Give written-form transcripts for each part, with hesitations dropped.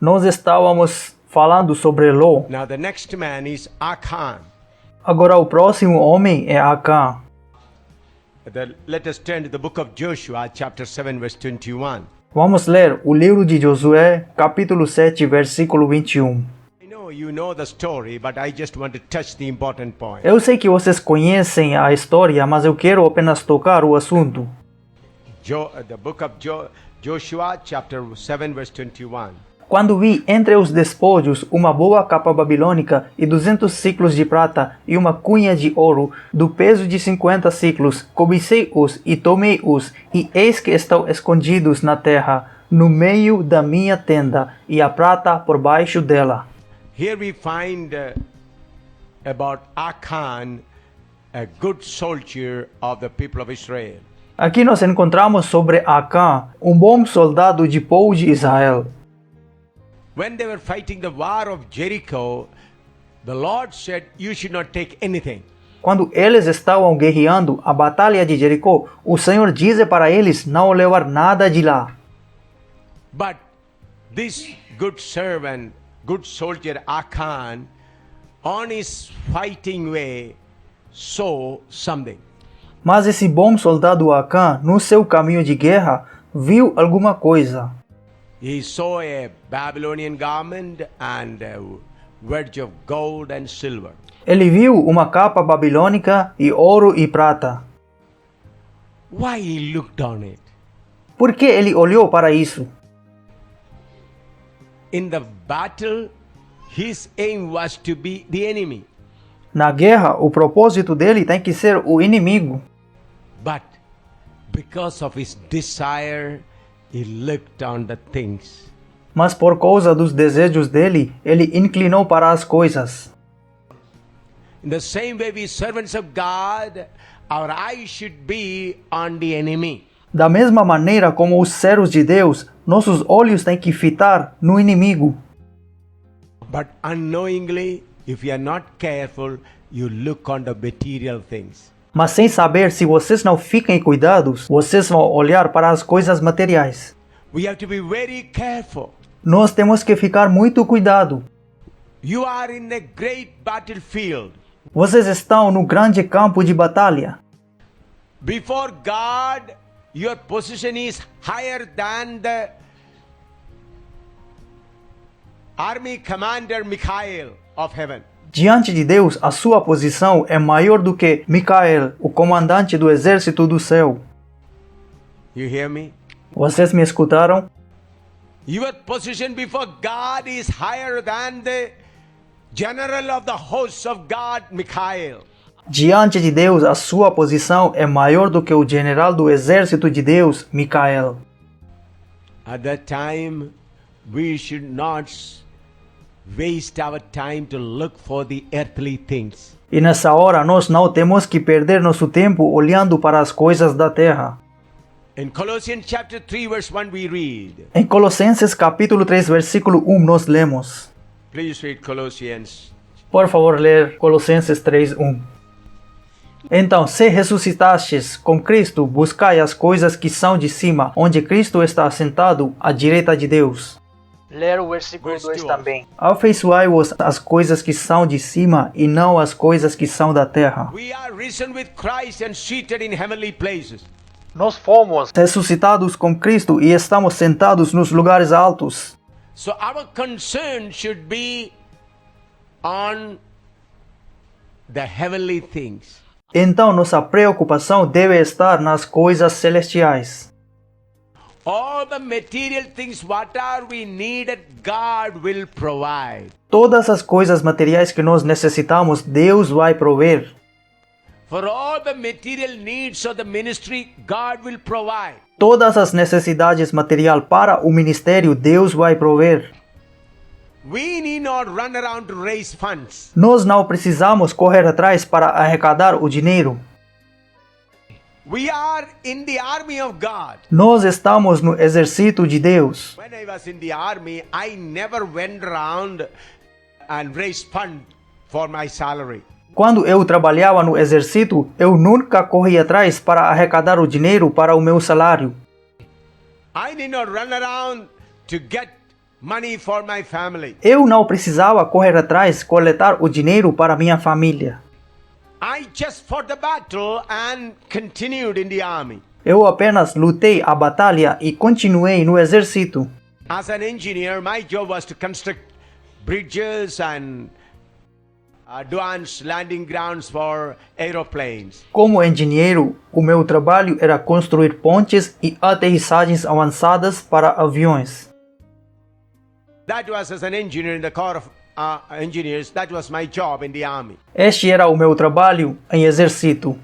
Nós estávamos falando sobre Ló. Now the next man is Achan. Agora o próximo homem é Acã. Let us turn to the book of Joshua, chapter 7, verse 21. Vamos ler o livro de Josué, capítulo 7, versículo 21. I know you know the story, but I just want to touch the important point. Eu sei que vocês conhecem a história, mas eu quero apenas tocar o assunto. The book of Joshua, chapter 7, verse 21. Quando vi entre os despojos uma boa capa babilônica e 200 ciclos de prata e uma cunha de ouro, do peso de 50 ciclos, cobicei-os e tomei-os, e eis que estão escondidos na terra, no meio da minha tenda, e a prata por baixo dela. Here we find about Achan, a good soldier of the people of Israel. Aqui nós encontramos sobre Acã, um bom soldado de povo de Israel. When they were fighting the war of Jericho, the Lord said, "You should not take anything." Quando eles estavam guerreando a batalha de Jericó, o Senhor disse para eles não levar nada de lá. But this good servant, good soldier Achan, on his fighting way, saw something. Mas esse bom soldado Acã, no seu caminho de guerra, viu alguma coisa. He saw a Babylonian garment and a wedge of gold and silver. Ele viu uma capa babilônica e ouro e prata. Why he looked on it? Por que ele olhou para isso? In the battle, his aim was to be the enemy. Na guerra, o propósito dele tem que ser o inimigo. But because of his desire, he looked on the things. Mas por causa dos desejos dele, ele inclinou para as coisas. In the same way, we servants of God, our eyes should be on the enemy. Da mesma maneira como os servos de Deus, nossos olhos têm que fitar no inimigo. But unknowingly, if you are not careful, you look on the material things. Mas sem saber, se vocês não fiquem cuidados, vocês vão olhar para as coisas materiais. We have to be very careful. Nós temos que ficar muito cuidado. You are in a great battlefield. Vocês estão no grande campo de batalha. Before God, your position is higher than the army commander Michael of heaven. Diante de Deus, a sua posição é maior do que Micael, o comandante do exército do céu. You hear me? Vocês me escutaram? Your position before God is higher than the general of the hosts of God, Michael. Diante de Deus, a sua posição é maior do que o general do exército de Deus, Micael. At that time, we should not waste our time to look for the earthly things. E nessa hora, nós não temos que perder nosso tempo olhando para as coisas da terra. In Colossians chapter 3 verse 1 we read. Em Colossenses capítulo 3, versículo 1, nós lemos. Please read Colossians. Por favor, ler Colossenses 3, 1. Então, se ressuscitastes com Cristo, buscai as coisas que são de cima, onde Cristo está assentado à direita de Deus. Ler o versículo 2 também. Afeiçoai-vos às coisas que são de cima e não às coisas que são da terra. We are risen with Christ and seated in heavenly places. Nós fomos ressuscitados com Cristo e estamos sentados nos lugares altos. So our concern should be on the heavenly things. Então nossa preocupação deve estar nas coisas celestiais. All the material things, whatever we needed, God will provide. Todas as coisas materiais que nós necessitamos, Deus vai prover. For all the material needs of the ministry, God will provide. Todas as necessidades materiais para o ministério, Deus vai prover. We need not run around to raise funds. Nós não precisamos correr atrás para arrecadar o dinheiro. We are in the army of God. Nós estamos no exército de Deus. When I was in the army, I never went around and raised funds for my salary. Quando eu trabalhava no exército, eu nunca corri atrás para arrecadar o dinheiro para o meu salário. I did not run around to get money for my family. Eu não precisava correr atrás, coletar o dinheiro para minha família. I just fought the battle and continued in the army. Eu apenas lutei a batalha e continuei no exército. As an engineer, my job was to construct bridges and advanced landing grounds for aeroplanes. Como engenheiro, o meu trabalho era construir pontes e aterrissagens avançadas para aviões. That was as an engineer in the Corps of Engineers. That was my job in the army. Este era o meu trabalho em exército.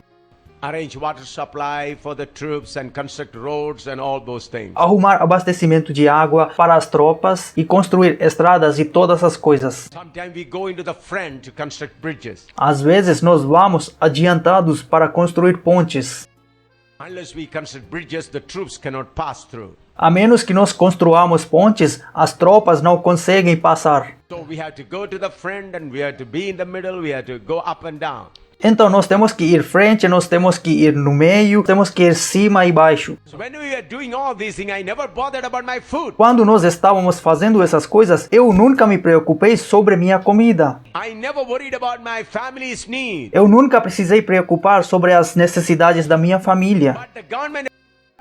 Arrange water supply for the troops and construct roads and all those things. Arrumar abastecimento de água para as tropas e construir estradas e todas as coisas. Sometimes we go into the front to construct bridges. Às vezes nós vamos adiantados para construir pontes. Unless we construct bridges, the troops cannot pass through. A menos que nós construamos pontes, as tropas não conseguem passar. So we have to go to the front and we have to be in the middle, we have to go up and down. Então nós temos que ir frente, nós temos que ir no meio, temos que ir cima e baixo. So when we were doing all these things, I never bothered about my food. Quando nós estávamos fazendo essas coisas, eu nunca me preocupei sobre minha comida. I never worried about my family's need. Eu nunca precisei preocupar sobre as necessidades da minha família. But the government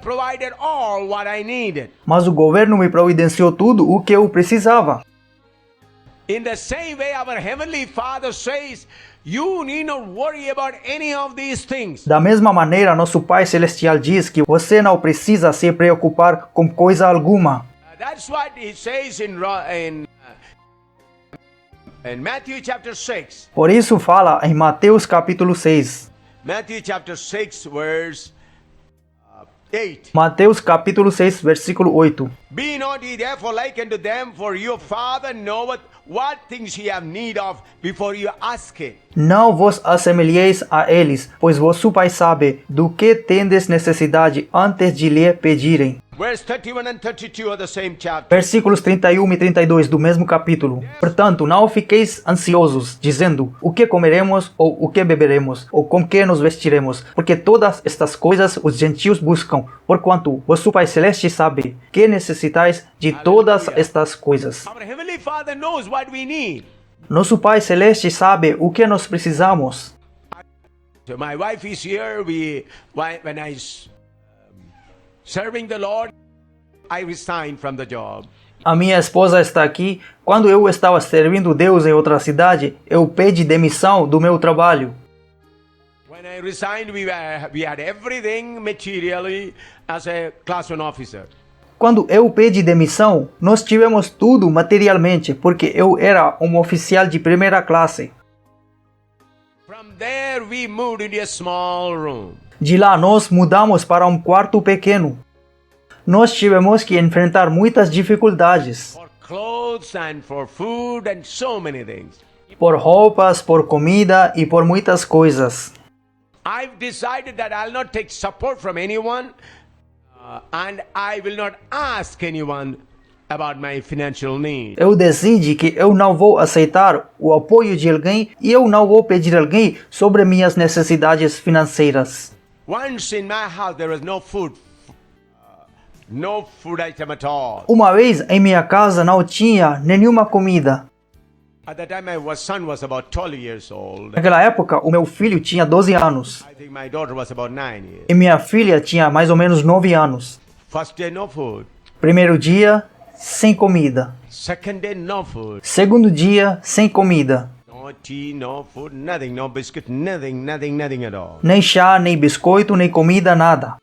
provided all what I needed. Mas o governo me providenciou tudo o que eu precisava. In the same way, our Heavenly Father says, you need not worry about any of these things. Da mesma maneira, nosso Pai Celestial diz que você não precisa se preocupar com coisa alguma. That's what He says in Matthew chapter 6. Por isso fala em Mateus capítulo 6. Matthew chapter 6 verse 8. Mateus capítulo 6, versículo 8. Be not ye therefore like unto them, for your Father knoweth what things ye have need of before you ask it. Não vos assemelheis a eles, pois vosso Pai sabe do que tendes necessidade antes de lhe pedirem. Verse 31 and 32 of the same chapter. Versículos 31 e 32 do mesmo capítulo. Portanto, não fiqueis ansiosos, dizendo, o que comeremos, ou o que beberemos, ou com que nos vestiremos, porque todas estas coisas os gentios buscam, porquanto vosso Pai Celeste sabe que necessitais de todas estas coisas. Our Heavenly Father knows what we need. Nosso Pai Celeste sabe o que nós precisamos. So my wife is here. When I serving the Lord, I resigned from the job. A minha esposa está aqui. Quando eu estava servindo Deus em outra cidade, eu pedi demissão do meu trabalho. When I resigned, we had everything materially as a class 1 officer. Quando eu pedi demissão, nós tivemos tudo materialmente, porque eu era um oficial de primeira classe. From there, we moved into a small room. De lá nós mudamos para um quarto pequeno. Nós tivemos que enfrentar muitas dificuldades. For clothes and for food and so many things. Por roupas, por comida e por muitas coisas. I've decided that I'll not take support from anyone and I will not ask anyone about my financial need. Eu decidi que eu não vou aceitar o apoio de alguém e eu não vou pedir a alguém sobre minhas necessidades financeiras. Once in my house there was no food item at all. Uma vez em minha casa não tinha nenhuma comida. At that time my son was about 12 years old. Naquela época, o meu filho tinha 12 anos I think my daughter was about 9 years. e minha filha tinha mais ou menos 9 anos. First day no food. Primeiro dia, sem comida. Second day no food. Segundo dia, sem comida. No tea, no food, nothing, no biscuit, nothing at all. Nem chá, nem biscoito, nem comida, nada.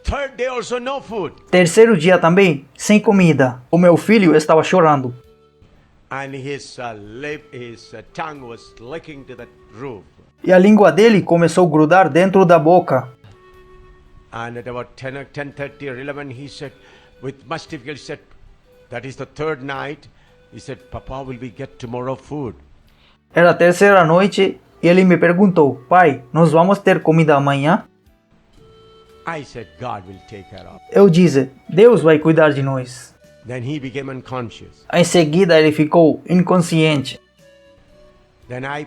Third day also no food. Terceiro dia também, sem comida. O meu filho estava chorando. And his tongue was licking to the roof. E a língua dele começou a grudar dentro da boca. And at about 10:30 or 11, he said, with much difficulty, he said, that is the third night. He said, Papa, will we get tomorrow food? Era a terceira noite e ele me perguntou, pai, nós vamos ter comida amanhã? I said, God will take care of it. Eu disse, Deus vai cuidar de nós. Then he became unconscious. Em seguida ele ficou inconsciente. Then I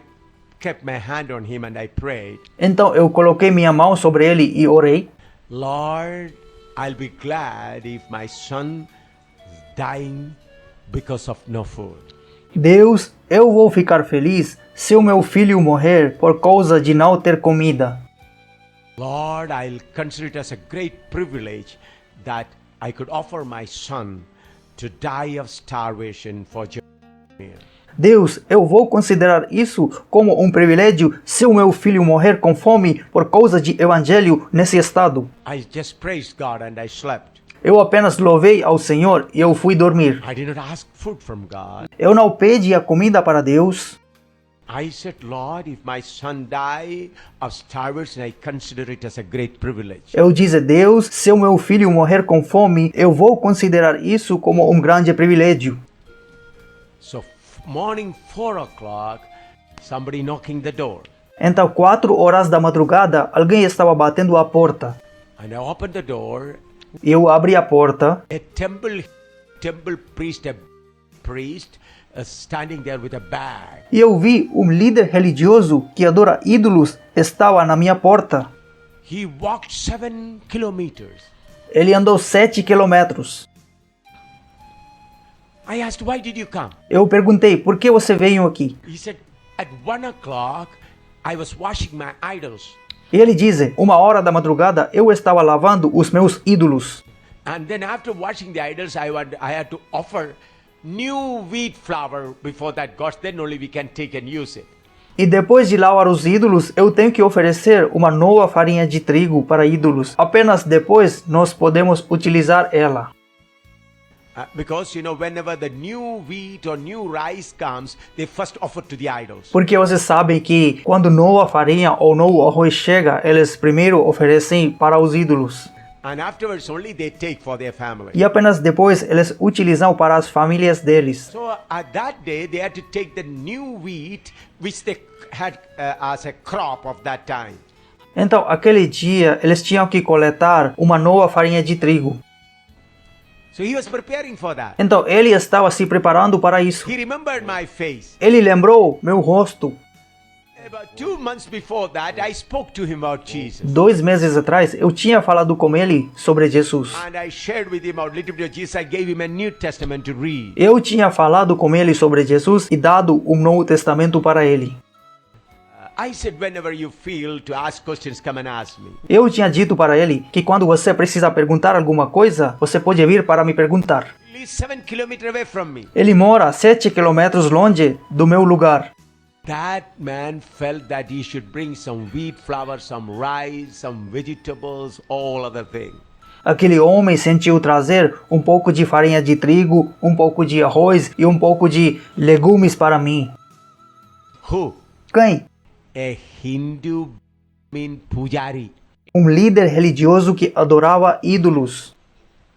kept my hand on him and I prayed, Então eu coloquei minha mão sobre ele e orei. Lord, I'll be glad if my son is dying because of no food. Deus, eu vou ficar feliz se o meu filho morrer por causa de não ter comida. Lord, I'll consider it as a great privilege that I could offer my son to die of starvation for Jeremiah. Deus, eu vou considerar isso como um privilégio se o meu filho morrer com fome por causa de evangelho nesse estado. I just praised God and I slept. Eu apenas louvei ao Senhor e eu fui dormir. I did not ask food from God. Eu não pedi a comida para Deus. I said, Lord, if my son die of starvation, I consider it as a great privilege. Eu disse, Deus, se o meu filho morrer com fome, eu vou considerar isso como um grande privilégio. So morning 4 o'clock, somebody knocking the door. Então, 4 horas da madrugada, alguém estava batendo a porta. And I opened the door. Eu abri a porta. A temple priest, standing there with a bag. E eu vi um líder religioso que adora ídolos estava na minha porta. He walked 7 kilometers. Ele andou 7 quilômetros. I asked, why did you come? Eu perguntei, por que você veio aqui? He said, at 1 o'clock, I was washing my idols. E ele diz, 1 hora da madrugada, eu estava lavando os meus ídolos. And then after washing the idols, I had to offer new wheat flour before that goes, then only we can take and use it. E depois de lavar os ídolos, eu tenho que oferecer uma nova farinha de trigo para ídolos. Apenas depois nós podemos utilizar ela. Because, whenever the new wheat or new rice comes, they first offer to the idols. Porque vocês sabem que quando nova farinha ou novo arroz chega, eles primeiro oferecem para os ídolos. And afterwards only they take for their family. E apenas depois eles utilizam para as famílias deles. So at that day they had to take the new wheat which they had as a crop of that time. Então, aquele dia, eles tinham que coletar uma nova farinha de trigo. So he was preparing for that. Então, ele estava se preparando para isso. He remembered my face. Ele lembrou meu rosto. About 2 months before that, I spoke to him about Jesus. 2 meses atrás, eu tinha falado com ele sobre Jesus. And I shared with him about little bit of Jesus. I gave him a New Testament to read. Eu tinha falado com ele sobre Jesus e dado um Novo Testamento para ele. I said, whenever you feel to ask questions, come and ask me. Eu tinha dito para ele que quando você precisa perguntar alguma coisa, você pode vir para me perguntar. He lives 7 kilometers away from me. Ele mora 7 quilômetros longe do meu lugar. That man felt that he should bring some wheat flour, some rice, some vegetables, all other things. Aquele homem sentiu trazer um pouco de farinha de trigo, um pouco de arroz e um pouco de legumes para mim. Who? Quem? A Hindu pujari. Um líder religioso que adorava ídolos.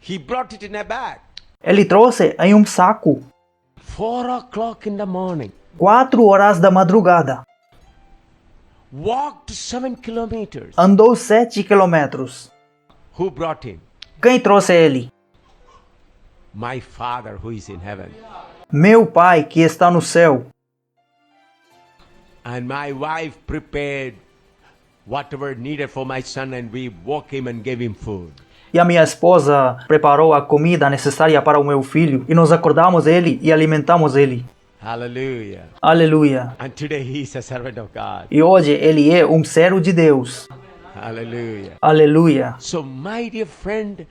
He brought it in a bag. Ele trouxe em um saco. 4 o'clock in the morning. 4 horas da madrugada. Walked 7 kilometers. Andou 7 quilômetros. Who brought him? Quem trouxe ele? My Father who is in heaven. Meu pai que está no céu. And my wife prepared whatever needed for my son, and we woke him and gave him food. E a minha esposa preparou a comida necessária para o meu filho. E nós acordamos ele e alimentamos ele. Hallelujah. Aleluia. And today he is a servant of God. E hoje ele é um servo de Deus. Hallelujah. Aleluia. So my dear friend,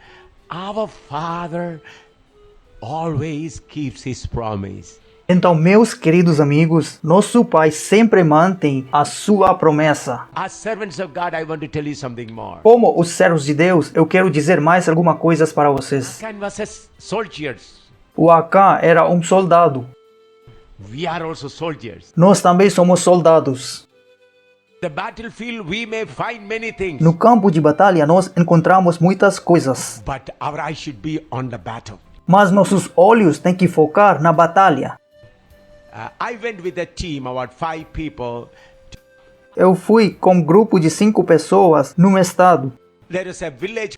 our Father always keeps his promise. Então, meus queridos amigos, nosso Pai sempre mantém a sua promessa. As servants of God, I want to tell you something more. Como os servos de Deus, eu quero dizer mais algumas coisas para vocês. Akan was soldiers. O Acã era um soldado. We are also soldiers. Nós também somos soldados. The battlefield we may find many things. No campo de batalha, nós encontramos muitas coisas. But our eyes should be on the battle. Mas nossos olhos têm que focar na batalha. I went with a team, about 5 people. Eu fui com um grupo de 5 pessoas num estado. There is a village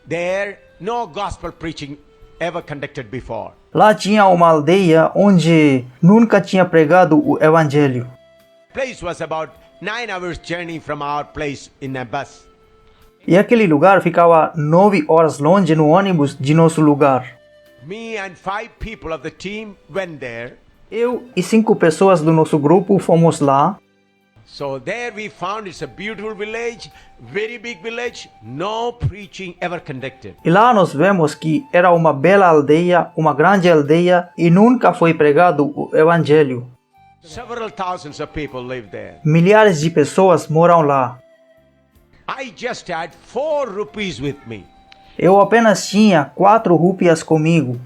there, no gospel preaching ever conducted before. Lá tinha uma aldeia onde nunca tinha pregado o evangelho. Place was about 9 hours journey from our place in a bus. E aquele lugar ficava 9 horas longe no ônibus de nosso lugar. Me and 5 people of the team went there. Eu e 5 pessoas do nosso grupo fomos lá. So there we found it's a beautiful village, very big village, no preaching ever conducted. E lá nós vemos que era uma bela aldeia, uma grande aldeia, e nunca foi pregado o evangelho. Several thousands of people live there. Milhares de pessoas moram lá. I just had 4 rupees with me. Eu apenas tinha 4 rúpias comigo.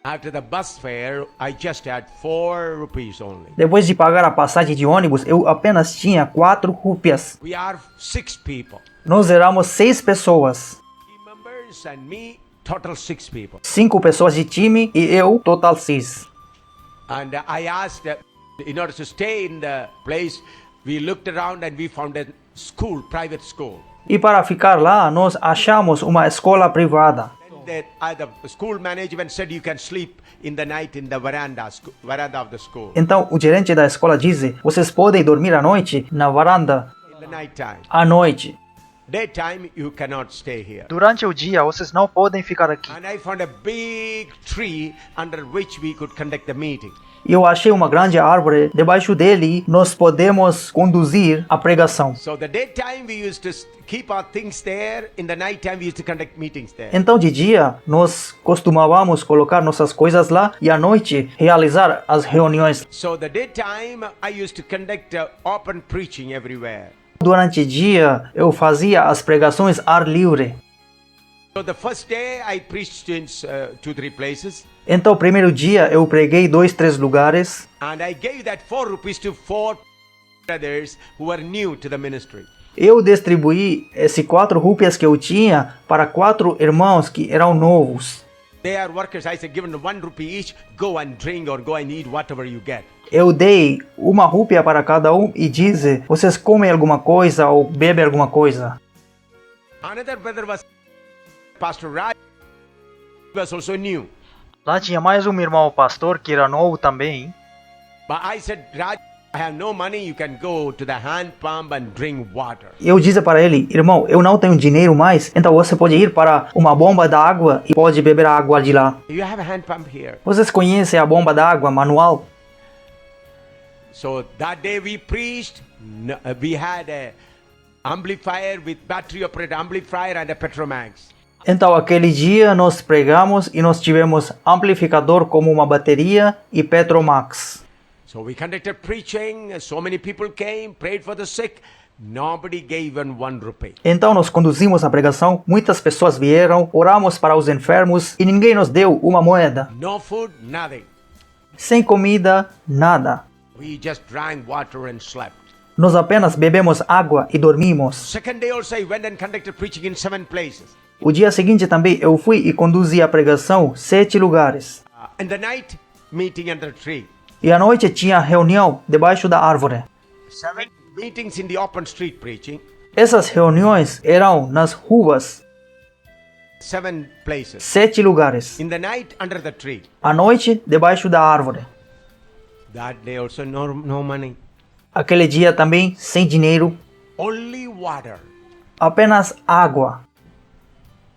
After the bus fare, I just had 4 rupees only. Depois de pagar a passagem de ônibus, eu apenas tinha 4 rúpias. We are 6 people. Nós éramos 6 pessoas. Team members and me, total 6 people. 5 pessoas de time e eu, total 6. And I asked, in order to stay in the place, we looked around and we found a school, private school. E para ficar lá, nós achamos uma escola privada. The school management said you can sleep in the night in the veranda of the school. Então, o gerente da escola disse: vocês podem dormir à noite na varanda In the night time. à noite. Daytime you cannot stay here. Durante o dia, vocês não podem ficar aqui. And I found a big tree under which we could conduct the meeting. E eu achei uma grande árvore, debaixo dele nós podemos conduzir a pregação. So the daytime we used to keep our things there. In the night time we used to conduct meetings there. Então de dia nós costumávamos colocar nossas coisas lá e à noite realizar as reuniões. So the daytime I used to conduct open preaching everywhere. Durante o dia eu fazia as pregações ar livre. So the first day I preached in 2-3 places. Então o primeiro dia eu preguei 2-3 lugares. And I gave that 4 rupees to 4 brothers who were new to the ministry. Eu distribuí esses 4 rúpias que eu tinha para 4 irmãos que eram novos. They are workers. I said, give them 1 rupee each. Go and drink or go and eat whatever you get. Eu dei 1 rúpia para cada um e disse: vocês comem alguma coisa ou bebem alguma coisa. Another brother was Pastor Raj. He was also new. Lá tinha mais um irmão pastor que era novo também. But I said, Raj, I have no money. You can go to the hand pump and drink water. Eu disse para ele: irmão, eu não tenho dinheiro mais, então você pode ir para uma bomba d'água e pode beber a água de lá. You have a hand pump here. Vocês conhecem a bomba d'água manual? So that day we preached. We had a amplifier with battery operated amplifier and a Petromax. Então aquele dia nós pregamos e nós tivemos amplificador como uma bateria e Petromax. So we conducted preaching. So many people came, prayed for the sick. Nobody gave even 1 rupee. Então nós conduzimos a pregação, muitas pessoas vieram, oramos para os enfermos e ninguém nos deu uma moeda. No food, nothing. Sem comida, nada. We just drank water and slept. Nós apenas bebemos água e dormimos. Second day also I went and conducted preaching in 7 places. O dia seguinte também eu fui e conduzi a pregação 7 lugares. In the night, meeting under the tree. E à noite tinha reunião debaixo da árvore. 7 meetings in the open street preaching. Essas reuniões eram nas ruas, 7 places. 7 lugares. In the night, under the tree. À noite, debaixo da árvore. That day also no money. Aquele dia também sem dinheiro, Only water. apenas água.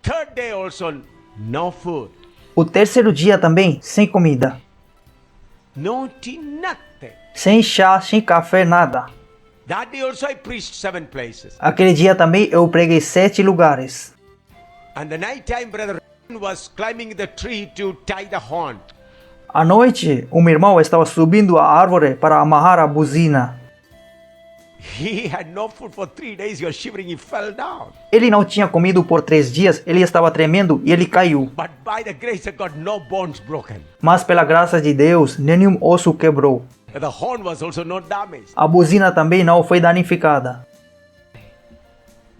Third day also no food. O terceiro dia também sem comida. No tea, nothing. Sem chá, sem café, nada. That day also I preached 7 places. Aquele dia também eu preguei 7 lugares. And the night time, brother was climbing the tree to tie the horn. À noite, um irmão estava subindo a árvore para amarrar a buzina. He had no food for 3 days. He was shivering. He fell down. Ele não tinha comido por 3 dias, ele estava tremendo e ele caiu. But by the grace of God, no bones broken. Mas pela graça de Deus, nenhum osso quebrou. The horn was also not damaged. A buzina também não foi danificada.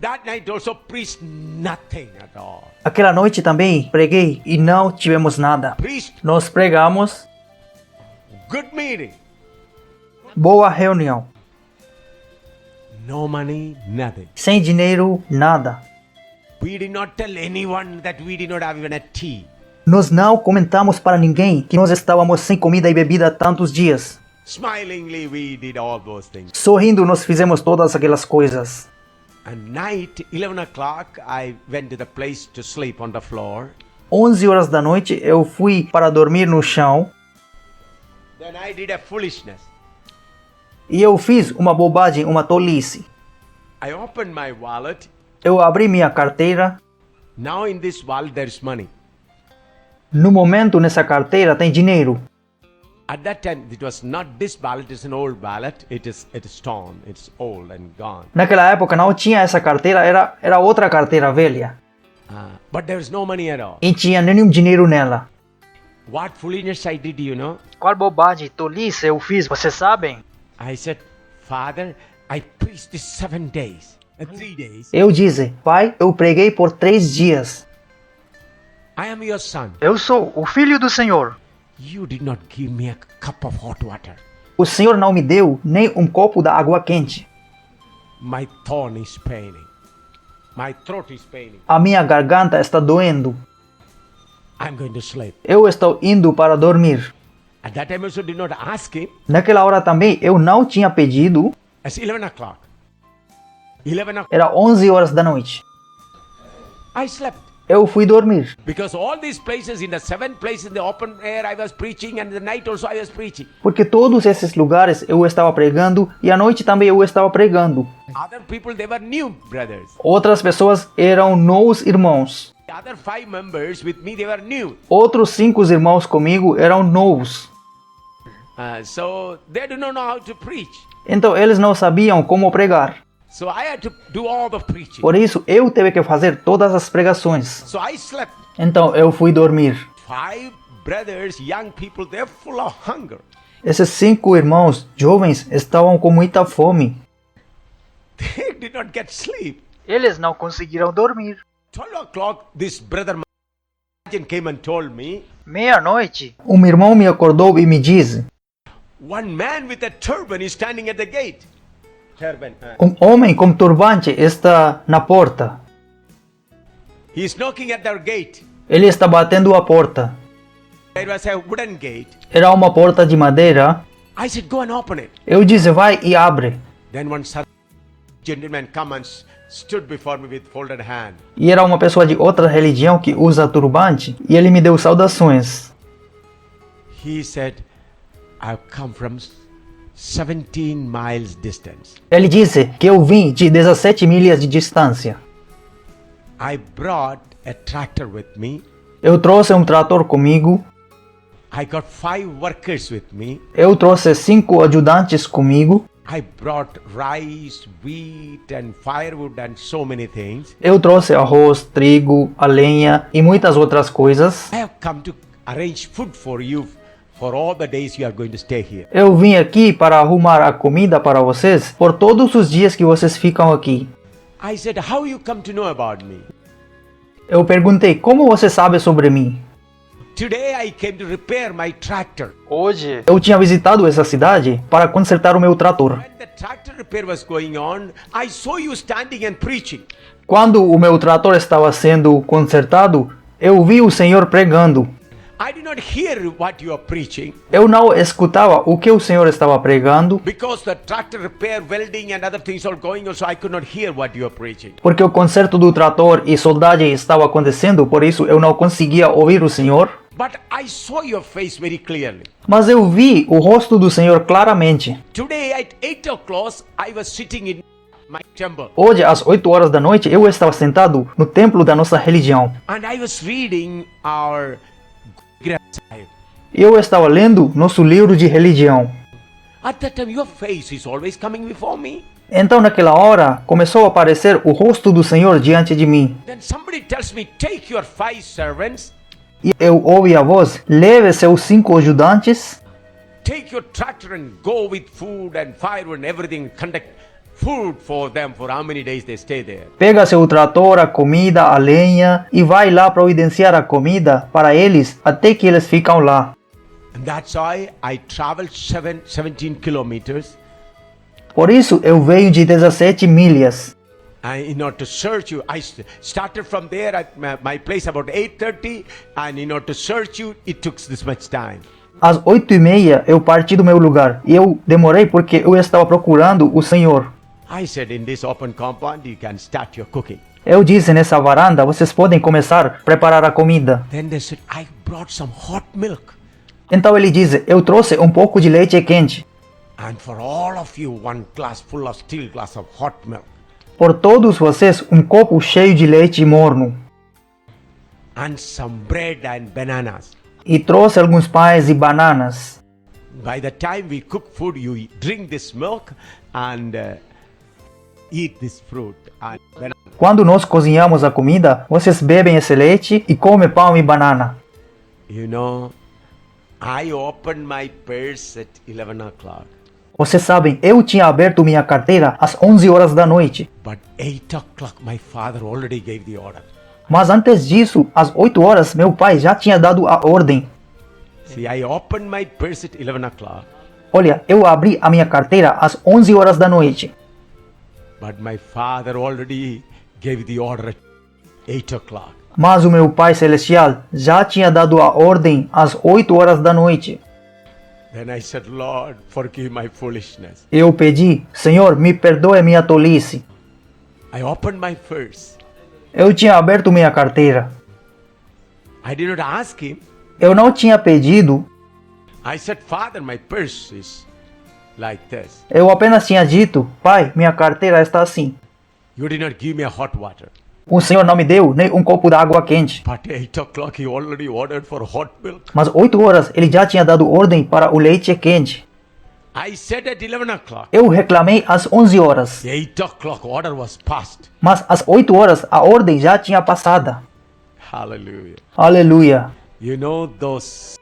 That night also preached nothing at all. Aquela noite também preguei e não tivemos nada. Preached Nós pregamos, good meeting. boa reunião. No money, nothing. Sem dinheiro, nada. We did not tell anyone that we did not have even a tea. Nós não comentamos para ninguém que nós estávamos sem comida e bebida há tantos dias. Smilingly, we did all those things. Sorrindo, nós fizemos todas aquelas coisas. At night, 11 o'clock, I went to the place to sleep on the floor. 11 horas da noite eu fui para dormir no chão Then I did a foolishness. e eu fiz uma bobagem, uma tolice. I opened my wallet. Eu abri minha carteira. Now in this wallet there is money. No momento, nessa carteira tem dinheiro. At that time, it was not this wallet, it's an old wallet. It is torn, it's old and gone. Naquela época não tinha essa carteira, era outra carteira velha. But there is no money at all. E tinha nenhum dinheiro nela. What foolishness I did, you know? Qual bobagem, tolice eu fiz, vocês sabem? I said, Father, I preached this 7 days, 3 days. Eu disse, pai, eu preguei por 3 dias. I am your son. Eu sou o filho do Senhor. You did not give me a cup of hot water. O Senhor não me deu nem um copo da água quente. My thorn is paining. My throat is paining. A minha garganta está doendo. I'm going to sleep. Eu estou indo para dormir. At that time I also did not ask him. Naquela hora também eu não tinha pedido. It's 11 o'clock. 11 o'clock. Era 11 horas da noite. I slept. Eu fui dormir. Because all these places, in the 7 places in the open air, I was preaching, and the night also I was preaching. Porque todos esses lugares eu estava pregando e à noite também eu estava pregando. Other people, they were new brothers. Outras pessoas eram novos irmãos. The other 5 members with me, they were new. Outros 5 irmãos comigo eram novos. So they do not know how to preach. Então eles não sabiam como pregar. So I had to do all the preaching. Por isso eu tive que fazer todas as pregações. So I slept. Então eu fui dormir. 5 brothers, young people, they're full of hunger. Esses 5 irmãos jovens estavam com muita fome. They did not get sleep. Eles não conseguiram dormir. 12 o'clock, this brother came and told me, Meia-noite, um irmão me acordou e me disse: one man with a turban is standing at the gate. Turban. um homem com turbante está na porta. He's knocking at their gate. Ele está batendo a porta. It was a wooden gate. Era uma porta de madeira. I said, go and open it. Eu disse: vai e abre. Then one gentleman come and stood before me with folded hand. E era uma pessoa de outra religião que usa turbante. E ele me deu saudações. He said, I've come from 17 miles distance. Ele disse que eu vim de 17 milhas de distância. I brought a tractor with me. Eu trouxe um trator comigo. I got 5 workers with me. Eu trouxe 5 ajudantes comigo. I brought rice, wheat and firewood and so many things. Eu trouxe arroz, trigo, a lenha e muitas outras coisas. I have come to arrange food for you for all the days you are going to stay here. Eu vim aqui para arrumar a comida para vocês por todos os dias que vocês ficam aqui. I said, how you come to know about me? Eu perguntei: como você sabe sobre mim? Today I came to repair my tractor. Hoje eu tinha visitado essa cidade para consertar o meu trator. When the tractor repair was going on, I saw you standing and preaching. Quando o meu trator estava sendo consertado, eu vi o Senhor pregando. I did not hear what you are preaching Eu não escutava o que o Senhor estava pregando, because the tractor repair, welding and other things are going on, so I could not hear what you are preaching. porque o conserto do trator e soldagem estava acontecendo, por isso eu não conseguia ouvir o Senhor. But I saw your face very clearly. Mas eu vi o rosto do Senhor claramente. Today at 8 o'clock, I was sitting in my temple Hoje, às 8 horas da noite, eu estava sentado no templo da nossa religião. and I was reading our Granth Sahib. Eu estava lendo nosso livro de religião. At that time, your face is always coming before me. Então, naquela hora, começou a aparecer o rosto do Senhor diante de mim. Then somebody tells me, take your 5 servants, E eu ouvi a voz: leve seus 5 ajudantes, take your tractor and go with food and firewood and everything, conduct food for them for how many days they stay there. pega seu trator, a comida, a lenha e vai lá providenciar a comida para eles até que eles ficam lá. And that's why I traveled 17 kilometers Por isso eu venho de 17 milhas. in order to search you. I started from there at my place about 8:30, and in order to search you, it took this much time. Às 8h30 eu parti do meu lugar e eu demorei porque eu estava procurando o Senhor. I said, in this open compound, you can start your cooking. Eu disse nessa varanda, vocês podem começar a preparar a comida. Then they said, I brought some hot milk. Então ele diz, eu trouxe um pouco de leite quente. And for all of you, one glass full of steel glass of hot milk. Por todos vocês, um copo cheio de leite morno. And some bread and bananas. E trouxe alguns pães e bananas. By the time we cook food, you drink this milk and eat this fruit and banana. Quando nós cozinhamos a comida, vocês bebem esse leite e comem pão e banana. You know, I opened my purse at 11 o'clock. Vocês sabem, eu tinha aberto minha carteira às 11 horas da noite. But 8 o'clock, my father already gave the order. Mas antes disso, às 8 horas, meu pai já tinha dado a ordem. See, I opened my purse at 11 o'clock. Olha, eu abri a minha carteira às 11 horas da noite. But my father already gave the order at 8 o'clock. Mas o meu Pai Celestial já tinha dado a ordem às 8 horas da noite. Then I said, Lord, forgive my foolishness. Eu pedi, Senhor, me perdoe minha tolice. I opened my purse. Eu tinha aberto minha carteira. I did not ask him. Eu não tinha pedido. I said, Father, my purse is like this. Eu apenas tinha dito, Pai, minha carteira está assim. You did not give me a hot water. O Senhor não me deu nem um copo de água quente. But 8 o'clock, he already ordered for hot milk. Mas 8 horas ele já tinha dado ordem para o leite quente. I said at 11 o'clock. Eu reclamei às 11 horas. 8 o'clock order was passed. Mas às 8 horas a ordem já tinha passada. Hallelujah. Aleluia. You know, those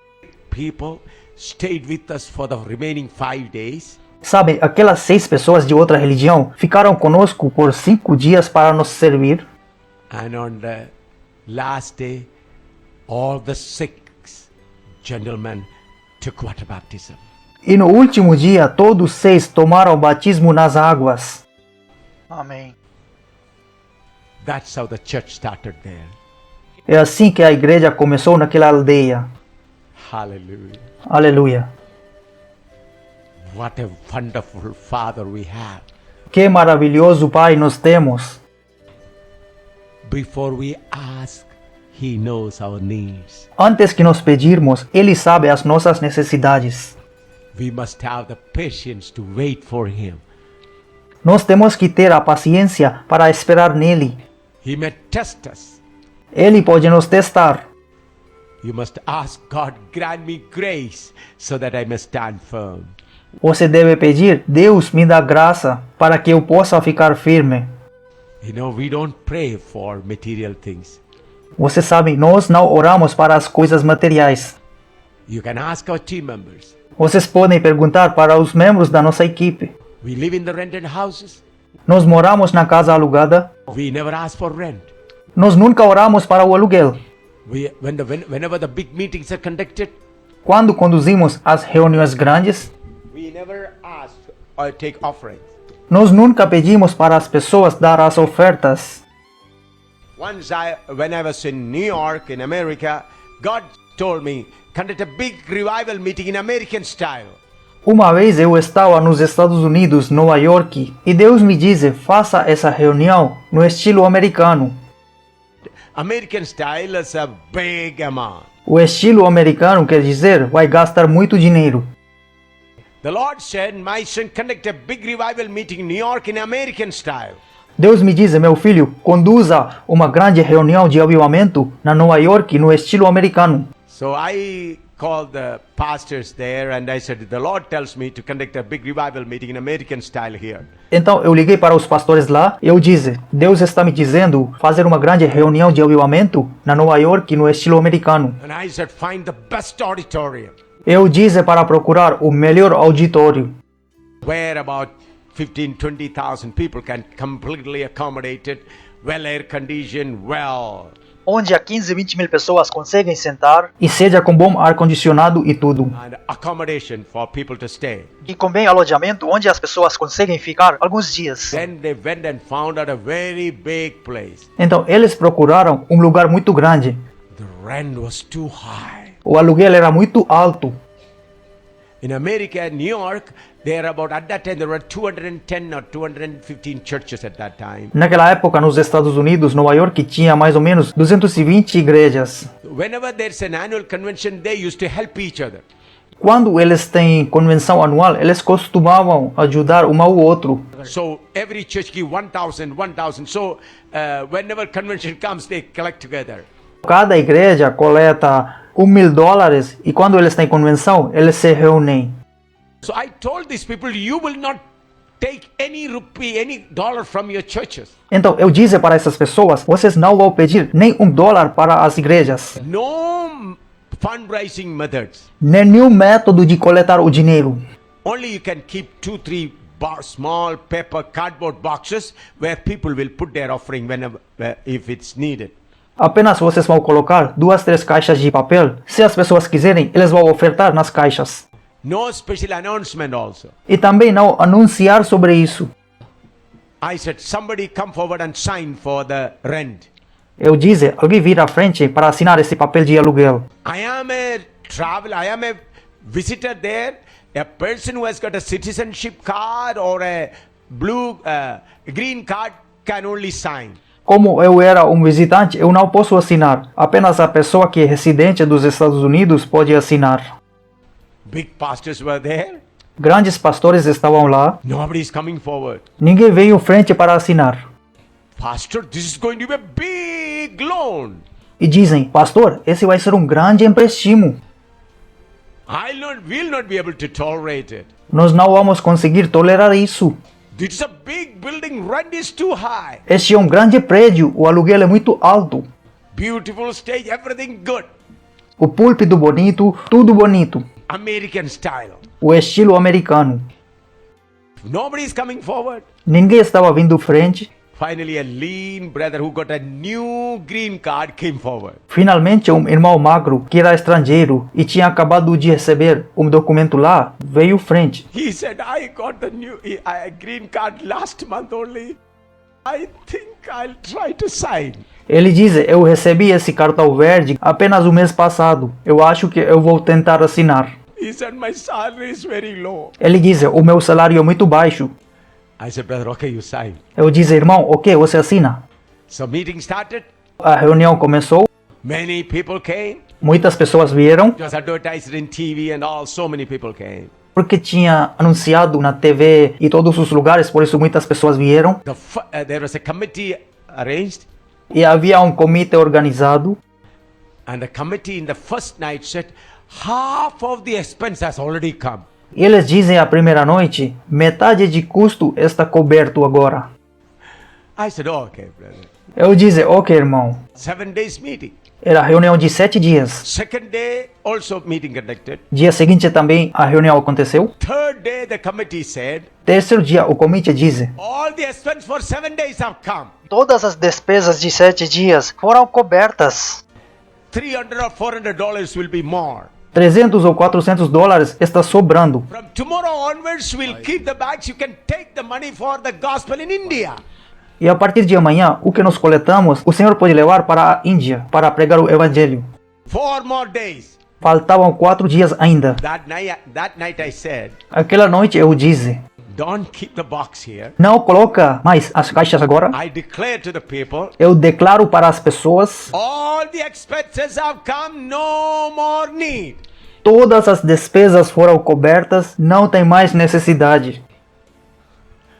people stayed with us for the remaining 5 days. Sabe, aquelas 6 pessoas de outra religião ficaram conosco por 5 dias para nos servir. And on the last day, all the 6 gentlemen took water baptism. E no último dia, todos 6 tomaram o batismo nas águas. Amém. That's how the church started there. É assim que a igreja começou naquela aldeia. Hallelujah. Aleluia. What a wonderful Father we have. Que maravilhoso Pai nós temos. Before we ask, He knows our needs. Antes que nós pedirmos, Ele sabe as nossas necessidades. We must have the patience to wait for Him. Nós temos que ter a paciência para esperar nele. He may test us. Ele pode nos testar. You must ask God, grant me grace so that I may stand firm. Você deve pedir, Deus me dá graça para que eu possa ficar firme. You know, we don't pray for material things. Você sabe, nós não oramos para as coisas materiais. You can ask our team members. Vocês podem perguntar para os membros da nossa equipe. We live in the rented houses. Nós moramos na casa alugada. We never ask for rent. Nós nunca oramos para o aluguel. Whenever the big meetings are conducted, Quando conduzimos as reuniões grandes, we never ask or take offerings. nós nunca pedimos para as pessoas dar as ofertas. Once when I was in New York, in America, God told me, conduct a big revival meeting in American style. Uma vez eu estava nos Estados Unidos, Nova York, e Deus me disse, faça essa reunião no estilo americano. American style is a big amount. O estilo americano quer dizer, vai gastar muito dinheiro. The Lord said, my son, conduct a big revival meeting in New York in American style. Deus me disse, meu filho, conduza uma grande reunião de avivamento na Nova York no estilo americano. So I called the pastors there and I said, the Lord tells me to conduct a big revival meeting in American style here. Então eu liguei para os pastores lá e eu disse, Deus está me dizendo fazer uma grande reunião de avivamento na Nova York no estilo americano. And I said, find the best auditorium Eu disse para procurar o melhor auditório, where about 15,000-20,000 people can completely accommodate it, well air conditioned, well. onde a 15-20 mil pessoas conseguem sentar e seja com bom ar-condicionado e tudo. And accommodation for people to stay. E com bem alojamento onde as pessoas conseguem ficar alguns dias. Then they went and found out a very big place. Então eles procuraram um lugar muito grande. The rent was too high. O aluguel era muito alto. In America, New York, there about, at that time, there were 210 or 215 churches at that time. Naquela época, nos Estados Unidos, Nova York, tinha mais ou menos 220 igrejas. Whenever there's an annual convention, they used to help each other. Quando eles têm convenção anual, eles costumavam ajudar um ao outro. So every church give 1,000, 1,000. So whenever convention comes, they collect together. Cada igreja coleta $1.000 e quando eles têm convenção, eles se reúnem. So I told these people, you will not take any rupee, any dollar from your churches. Então eu disse para essas pessoas, vocês não vão pedir nem $1 para as igrejas. No fundraising methods. Nenhum método de coletar o dinheiro. Only you can keep 2, 3 small paper cardboard boxes where people will put their offering whenever, if it's needed. Apenas vocês vão colocar 2, 3 caixas de papel. Se as pessoas quiserem, eles vão ofertar nas caixas. No special announcement also. E também não anunciar sobre isso. I said, somebody come forward and sign for the rent. Eu disse, alguém vir à frente para assinar esse papel de aluguel. I am a visitor there, a person who has got a citizenship card or a green card can only sign. Como eu era um visitante, eu não posso assinar. Apenas a pessoa que é residente dos Estados Unidos pode assinar. Big pastors were there. Grandes pastores estavam lá. Nobody is coming forward. Ninguém veio à frente para assinar. Pastor, this is going to be a big loan. E dizem, pastor, esse vai ser um grande empréstimo. We'll not be able to tolerate it. Nós não vamos conseguir tolerar isso. This is a big building, rent is too high. Este é um grande prédio, o aluguel é muito alto. Beautiful stage, everything good. O púlpito bonito, tudo bonito. American style. O estilo americano. Nobody is coming forward. Ninguém estava vindo à frente. Finally, a lean brother who got a new green card came forward. Finalmente, um irmão magro, que era estrangeiro e tinha acabado de receber um documento lá, veio à frente. He said, I got the new green card last month only. I think I'll try to sign. Ele diz, eu recebi esse cartão verde apenas o mês passado. Eu acho que eu vou tentar assinar. He said, my salary is very low. Ele diz, o meu salário é muito baixo. I said, brother, okay, you sign. Eu disse, irmão, ok, você assina. So meeting started. A reunião começou. Many people came. Muitas pessoas vieram. It was advertised in TV and all. So many people came. Porque tinha anunciado na TV e todos os lugares, por isso muitas pessoas vieram. There was a committee arranged. E havia um comitê organizado. And the committee in the first night said, half of the expense has already come. E eles dizem a primeira noite, metade de custo está coberto agora. I said, okay, brother. Eu disse, ok, irmão. 7 days meeting. Era reunião de 7 dias. Second day, also meeting conducted. Dia seguinte também a reunião aconteceu. Third day, the committee said, Terceiro dia, o comitê disse, all the expense for 7 days have come. todas as despesas de 7 dias foram cobertas. $300 or $400 will be more. 300 ou 400 dólares está sobrando. From tomorrow onwards, we'll keep the bags. You can take the money for the gospel in India. E a partir de amanhã, o que nós coletamos, o Senhor pode levar para a Índia, para pregar o Evangelho. 4 more days. Faltavam 4 dias ainda. That night I said, Aquela noite eu disse, don't keep the box here. não coloca mais as caixas agora. I declare to the people, Eu declaro para as pessoas, all the expenses have come, no more need. todas as despesas foram cobertas, não tem mais necessidade.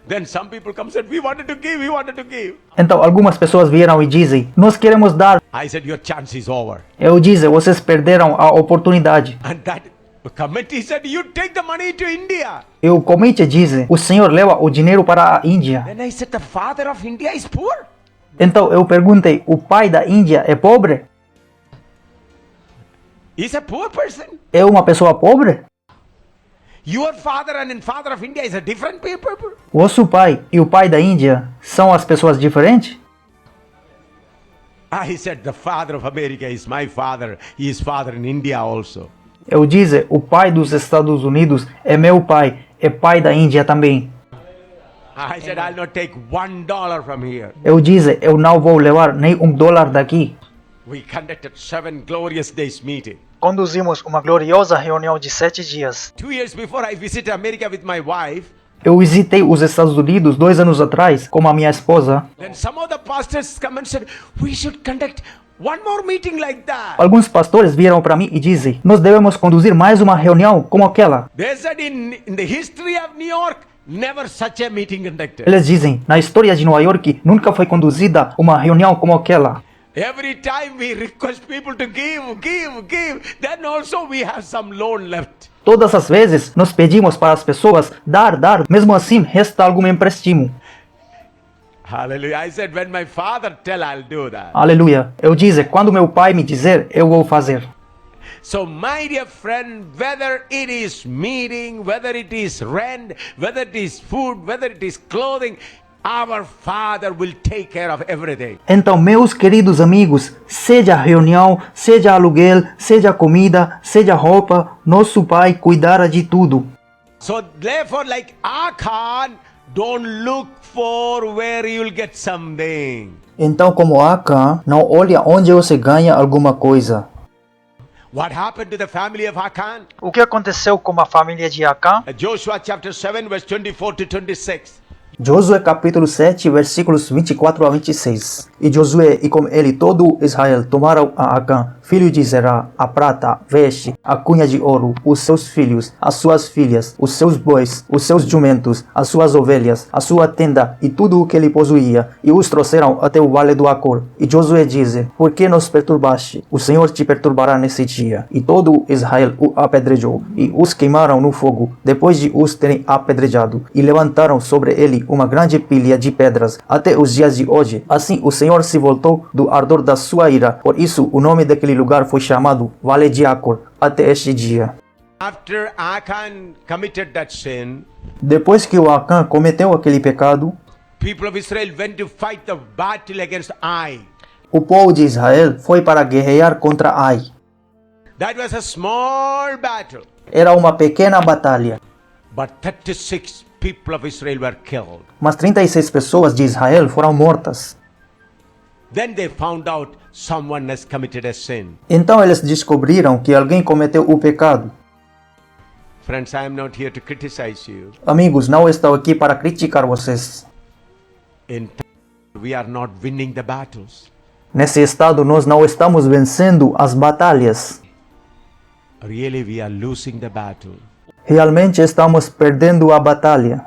Then some people come and said, we wanted to give. Então algumas pessoas vieram e dizem, nós queremos dar. I said, your chance is over. Eu disse, vocês perderam a oportunidade. And that committee said, you take the money to India. E o comitê diz, o Senhor leva o dinheiro para a Índia. Then I said, the father of India is poor. Então eu perguntei, o pai da Índia é pobre? He's a poor person. É uma pessoa pobre? Your father and father of India is a different people. Vosso pai e o pai da Índia são as pessoas diferentes? I said, the father of America is my father. He is father in India also. Eu disse, o pai dos Estados Unidos é meu pai, é pai da Índia também. I said, I'll not take $1 from here. Eu disse, eu não vou levar nem $1 daqui. We conducted 7 glorious days meeting. conduzimos uma gloriosa reunião de 7 dias. 2 years before I visited America with my wife, Eu visitei os Estados Unidos 2 anos atrás com a minha esposa. then some of the pastors come and said, we should conduct one more meeting like that. Alguns pastores vieram para mim e dizem: nós devemos conduzir mais uma reunião como aquela. They said in the history of New York, never such a meeting conducted. Eles dizem: na história de Nova York nunca foi conduzida uma reunião como aquela. Every time we request people to give, then also we have some loan left. Todas as vezes nós pedimos para as pessoas dar, mesmo assim resta algum empréstimo. Hallelujah. I said, when my father tell, I'll do that. Aleluia. Eu disse: quando meu pai me dizer, eu vou fazer. So, my dear friend, whether it is meeting, whether it is rent, whether it is food, whether it is clothing, our Father will take care of everything. Então, meus queridos amigos, seja reunião, seja aluguel, seja comida, seja roupa, nosso pai cuidará de tudo. So, therefore, like Achan, don't look for where you'll get something. Então, como Acã, não olha onde você ganha alguma coisa. What happened to the family of Achan? O que aconteceu com a família de Acã? Joshua chapter 7, verse 24 to 26. Josué capítulo 7, versículos 24 a 26. E Josué e com ele todo Israel tomaram a Acã, filho de Zerá, a prata, veste, a cunha de ouro, os seus filhos, as suas filhas, os seus bois, os seus jumentos, as suas ovelhas, a sua tenda e tudo o que ele possuía, e os trouxeram até o vale do Acor. E Josué disse: por que nos perturbaste? O Senhor te perturbará nesse dia. E todo Israel o apedrejou, e os queimaram no fogo, depois de os terem apedrejado, e levantaram sobre ele uma grande pilha de pedras, até os dias de hoje. Assim o Senhor se voltou do ardor da sua ira, por isso o nome daquele lugar foi chamado Vale de Acor, até este dia. After Achan committed that sin, Depois que o Acã cometeu aquele pecado, people of Israel went to fight the battle against Ai. o povo de Israel foi para guerrear contra Ai. That was a small battle, Era uma pequena batalha, but 36 people of Israel were killed. mas 36 pessoas de Israel foram mortas. Then they found out someone has committed a sin. Então eles descobriram que alguém cometeu o pecado. Friends, I am not here to criticize you. Amigos, não estou aqui para criticar vocês. In fact, we are not winning the battles. Nesse estado nós não estamos vencendo as batalhas. Really, we are losing the battle. Realmente estamos perdendo a batalha.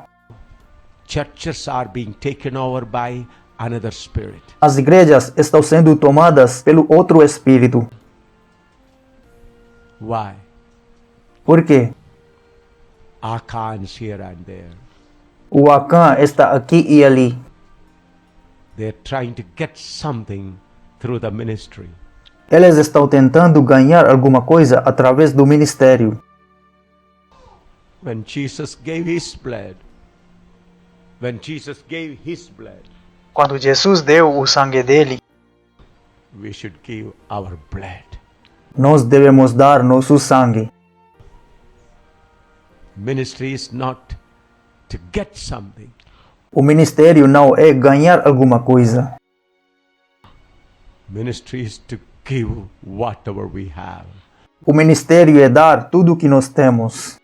Churches are being taken over by another spirit. As igrejas estão sendo tomadas pelo outro espírito. Why? Por quê? Achan's here and there. O Acã está aqui e ali. They're trying to get something through the ministry. Eles estão tentando ganhar alguma coisa através do ministério. When Jesus gave his blood, Quando Jesus deu o sangue dele, we should give our blood. nós devemos dar nosso sangue. Ministry is not to get something. O ministério não é ganhar alguma coisa. Ministry is to give whatever we have. O ministério é dar tudo o que nós temos.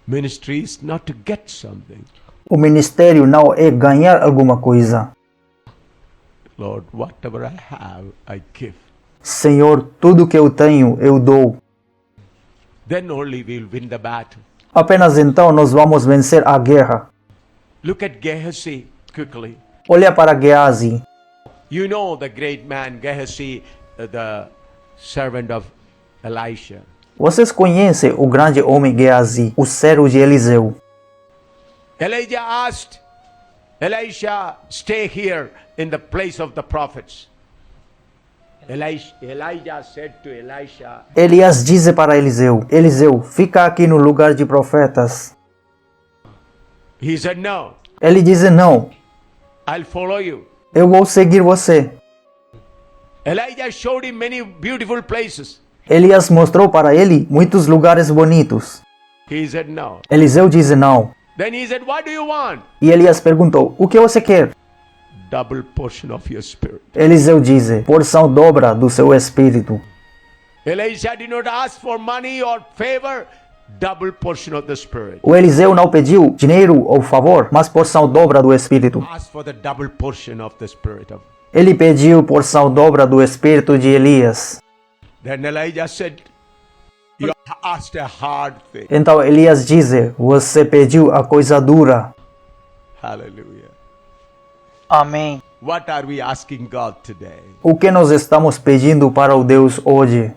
Ministry is not to get something. O ministério não é ganhar alguma coisa. Lord, whatever I have, I give. Senhor, tudo que eu tenho, eu dou. Then only we'll win the battle. Apenas então nós vamos vencer a guerra. Look at Gehazi quickly. Olha para Geazi. You know the great man Gehazi, the servant of Elisha. Vocês conhecem o grande homem Geazi, o servo de Eliseu. Elijah asked Elisha, stay here in the place of the prophets. Elijah said to Elisha, Elias disse para Eliseu: Eliseu, fica aqui no lugar de profetas. he said, no, Ele disse: não, I'll follow you. eu vou seguir você. Elijah showed him many beautiful places. Elias mostrou para ele muitos lugares bonitos. He said, no. Eliseu disse: não. Then he said, what do you want? E Elias perguntou: o que você quer? Double portion of your spirit. Eliseu disse: porção dobra do seu espírito. Elisha did not ask for money or favor, double portion of the Spirit. O Eliseu não pediu dinheiro ou favor, mas porção dobra do Espírito. Ask for the double portion of the Spirit of. Ele pediu porção dobra do Espírito de Elias. Then Elijah said, "You asked a hard thing." Então Elias disse, você pediu a coisa dura. Hallelujah. Amém. What are we asking God today? O que nós estamos pedindo para o Deus hoje?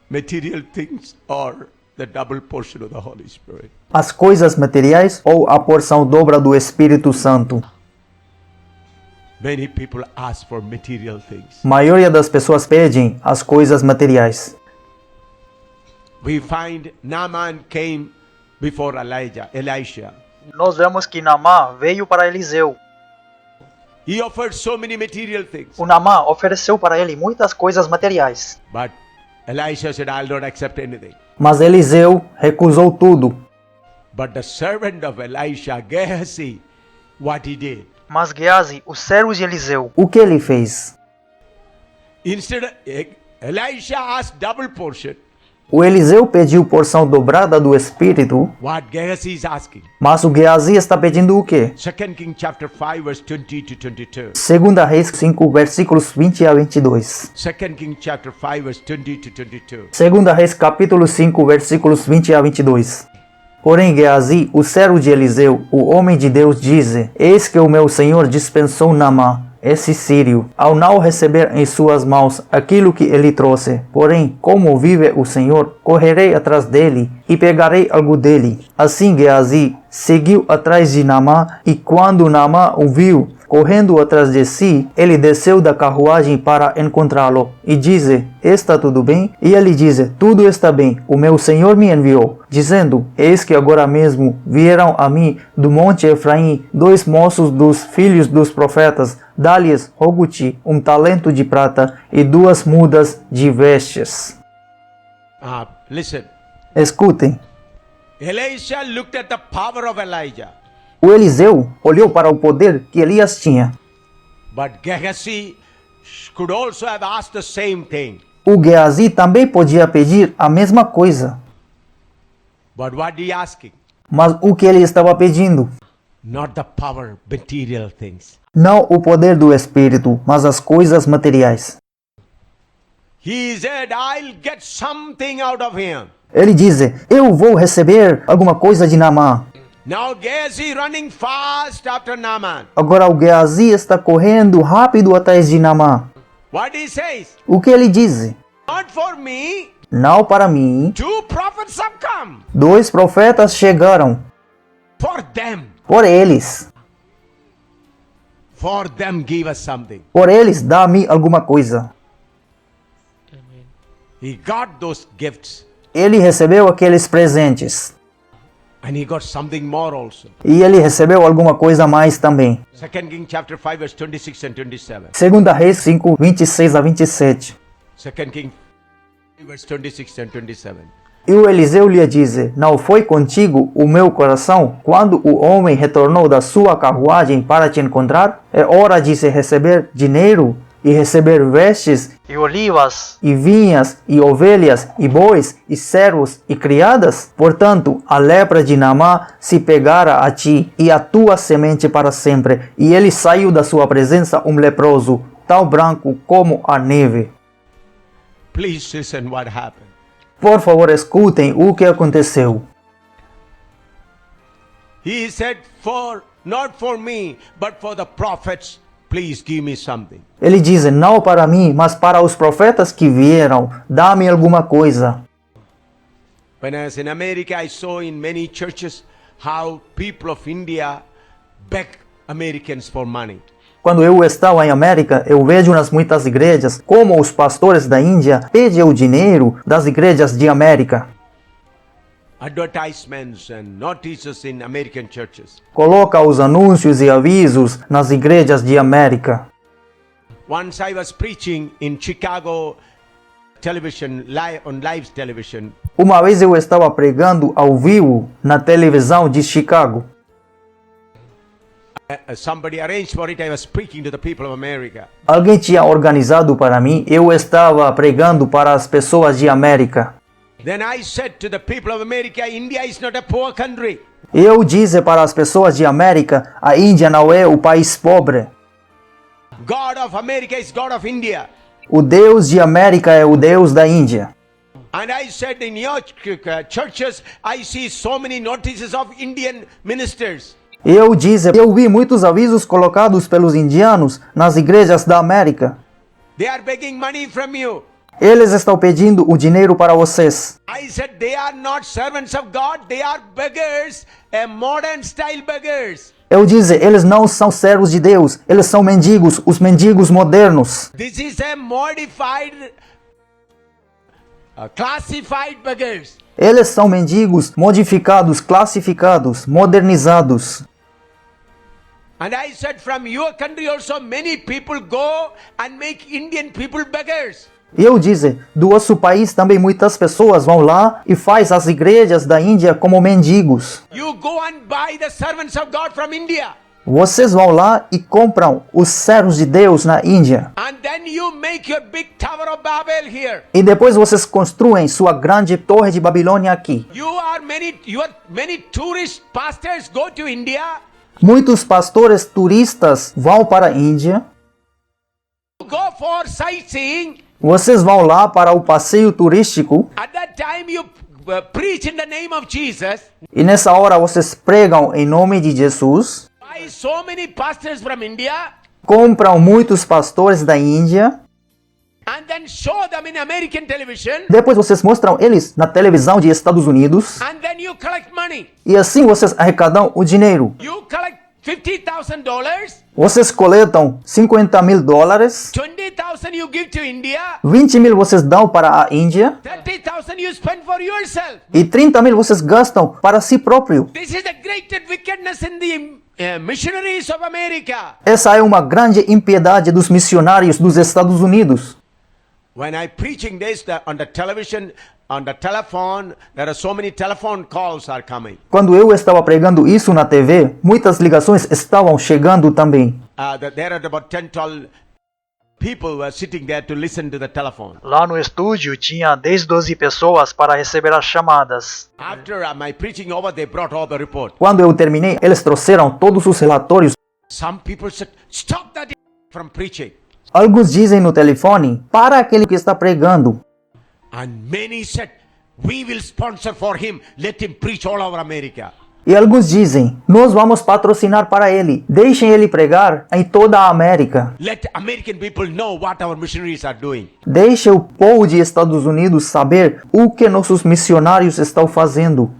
Material things or the double portion of the Holy Spirit? As coisas materiais ou a porção dobra do Espírito Santo? Many people ask for material things. A maioria das pessoas pedem as coisas materiais. We find Naaman came before Elisha. Nós vemos que Naamã veio para Eliseu. He offered so many material things. O Naamã ofereceu para ele muitas coisas materiais. But Elisha said, I'll not accept anything. Mas Eliseu recusou tudo. But the servant of Elisha, Gehazi, what he did? Mas Geazi, o servo de Eliseu, o que ele fez? Instead, Elisha asked double portion. O Eliseu pediu porção dobrada do Espírito, What Gehazi is asking? mas o Geazi está pedindo o quê? 2 Kings chapter 5 verse 20 to 22. 2 Reis 5, versículos 20 a 22. 2 Kings chapter 5 verse 20 to 22. 2 Reis capítulo 5, versículos 20 a 22. Porém Geazi, o servo de Eliseu, o homem de Deus, diz: Eis que o meu senhor dispensou Naamã, esse sírio, ao não receber em suas mãos aquilo que ele trouxe. Porém, como vive o Senhor, correrei atrás dele e pegarei algo dele. Assim Geazi seguiu atrás de Naamã, e quando Naamã o viu correndo atrás de si, ele desceu da carruagem para encontrá-lo e disse: Está tudo bem? E ele disse: Tudo está bem, o meu Senhor me enviou, dizendo: Eis que agora mesmo vieram a mim do monte Efraim 2 moços dos filhos dos profetas. Dá-lhes, rogo-te, 1 talento de prata e 2 mudas de vestes. Listen. Escutem. Elisha looked at the power of Elijah. O Eliseu olhou para o poder que Elias tinha. But Gehazi could also have asked the same thing. O Geazi também podia pedir a mesma coisa. But what he asking? Mas o que ele estava pedindo? Not the power, material things. Não o poder do Espírito, mas as coisas materiais. He said, I'll get something out of him. Ele diz: Eu vou receber alguma coisa de Naamã. Now Gehazi running fast after Naaman. Agora o Geazi está correndo rápido atrás de Naamã. What he says? O que ele diz? Not for me. Não para mim. 2 prophets have come. 2 profetas chegaram. For them. Por eles. For them give us something. Por eles, dá-me alguma coisa. He got those gifts. Ele recebeu aqueles presentes. And he got something more also. E ele recebeu alguma coisa a mais também. 2 Kings chapter 5 verse 26 and 27. 2 Reis 5, 26 a 27. 2 Kings verse 26 and 27. E o Eliseu lhe disse: Não foi contigo o meu coração quando o homem retornou da sua carruagem para te encontrar? É hora de se receber dinheiro e receber vestes e olivas e vinhas e ovelhas e bois e servos e criadas? Portanto, a lepra de Naamã se pegara a ti e a tua semente para sempre. E ele saiu da sua presença leproso, tão branco como a neve. Please listen what happened. Por favor, escutem o que aconteceu. He said, not for me, but for the prophets, please give me something. Ele diz: Não para mim, mas para os profetas que vieram, dá-me alguma coisa. When I was in America, I saw in many churches how people of India beg Americans for money. Quando eu estava em América, eu vejo nas muitas igrejas como os pastores da Índia pedem o dinheiro das igrejas de América. Advertisements and notices in American churches. Coloca os anúncios e avisos nas igrejas de América. Once I was preaching in Chicago television, on live television. Uma vez eu estava pregando ao vivo na televisão de Chicago. Somebody arranged for it. I was speaking to the people of America. Alguém tinha organizado para mim, eu estava pregando para as pessoas de América. Then I said to the people of America, India is not a poor country. Eu disse para as pessoas de América, a Índia não é o país pobre. God of America is God of India. O Deus de América é o Deus da Índia. And I said in your churches, I see so many notices of Indian ministers. Eu vi muitos avisos colocados pelos indianos nas igrejas da América. They are begging money from you. Eles estão pedindo o dinheiro para vocês. I said they are not servants of God, they are beggars, modern style beggars. Eu disse, eles não são servos de Deus, eles são mendigos, os mendigos modernos. This is a modified, classified beggars. Eles são mendigos modificados, classificados, modernizados. And I said from your country also many people go and make Indian people beggars. E eu disse, do nosso país também muitas pessoas vão lá e faz as igrejas da Índia como mendigos. You go and buy the servants of God from India. Vocês vão lá e compram os servos de Deus na Índia. And then you make your big Tower of Babel here. E depois vocês construem sua grande torre de Babilônia aqui. Many tourist pastors go to India. Muitos pastores turistas vão para a Índia. Go for sightseeing. Vocês vão lá para o passeio turístico. At that time you preach in the name of Jesus. E nessa hora vocês pregam em nome de Jesus. Buy so many pastors from India. Compram muitos pastores da Índia. And then show them in American television. Depois vocês mostram eles na televisão de Estados Unidos. And then you collect money. E assim vocês arrecadam o dinheiro. You collect $50,000. Vocês coletam $50,000. $20,000 you give to India. 20,000 vocês dão para a Índia. $30,000 you spend for yourself. E 30,000 vocês gastam para si próprio. This is the greatest wickedness in the missionaries of America. Essa é uma grande impiedade dos missionários dos Estados Unidos. When I preaching this on the television, on the telephone, there are so many telephone calls are coming. Quando eu estava pregando isso na TV, muitas ligações estavam chegando também. There are about 10, 12 people were sitting there to listen to the telephone. Lá no estúdio tinha 10, 12 pessoas para receber as chamadas. After my preaching over, they brought all the report. Quando eu terminei, eles trouxeram todos os relatórios. Some people said, "Stop that from preaching." Alguns dizem no telefone, para aquele que está pregando. And many said, "We will sponsor for him. Let him preach all over America." E alguns dizem, nós vamos patrocinar para ele. Deixem ele pregar em toda a América. Let American people know what our missionaries are doing. Deixe o povo de Estados Unidos saber o que nossos missionários estão fazendo.